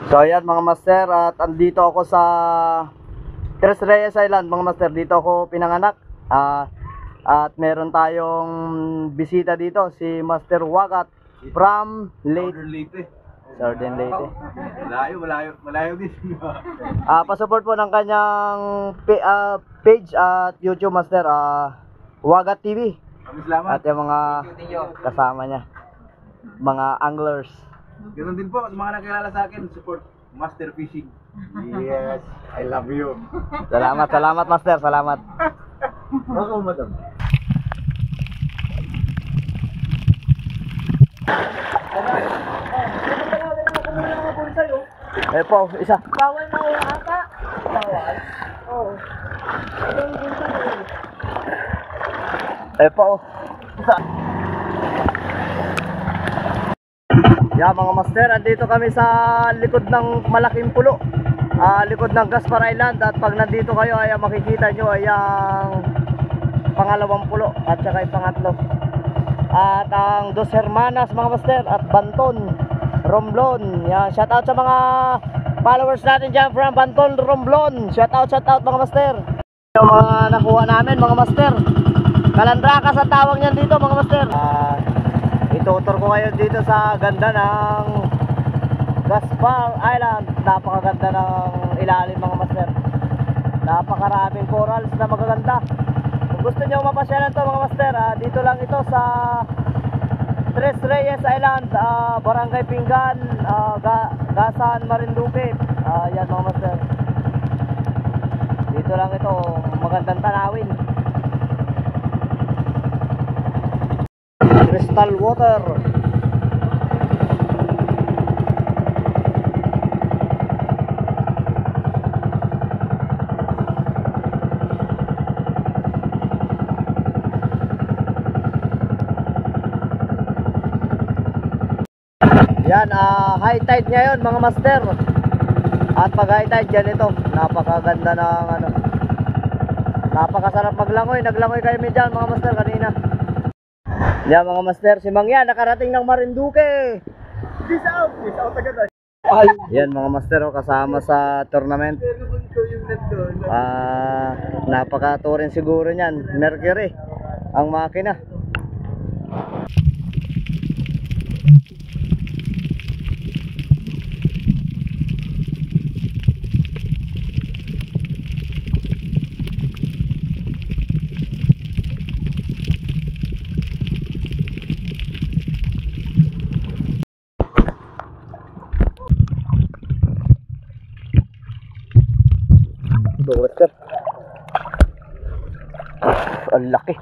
So ayan mga master, at andito ako sa Tres Reyes Island mga master. Dito ako pinanganak. At meron tayong bisita dito, si Master Wagat from Southern Leyte. Malayo din. Pasupport po ng kanyang page at YouTube master, Wagat TV. At yung mga kasama niya, mga anglers. Ganoon din po sa mga nakilala sa akin, support Master Fishing. Yes, I love you. Salamat master, salamat. Oo, madam. Po, isa. Bawal na ulang ata. Bawal? Oo. Po, isa. Yeah, mga master, andito kami sa likod ng malaking pulo, likod ng Gaspar Island. At pag nandito kayo ay makikita nyo ay ang pangalawang pulo at saka yung pangatlo. At ang Dos Hermanas mga master at Banton, Romblon. Yeah, shout out sa mga followers natin dyan from Banton, Romblon. Shout out mga master. Yung mga nakuha namin mga master, kalandrakas ang tawag niyan dito mga master. Itutur ko kayo dito sa ganda ng Gaspar Island. Napakaganda ng ilalim mga master. Napakaraming corals na magaganda. Kung gusto nyo mapasyalan to mga master, dito lang ito sa Tres Reyes Island, Barangay Pinggan, Gasan, Marinduque. Yan mga master. Dito lang ito, magandang tanawin. Crystal water. Yan, high tide ngayon mga master. At pag high tide yan ito, napakaganda ng napakasarap maglangoy. Naglangoy kayo dyan mga master kanina. Yan mga master, si Mangyan nakarating ng Marinduque. Peace out agad. Yan mga master, kasama sa tournament. Napakaturin siguro niyan, Mercury ang makina. Ang laki.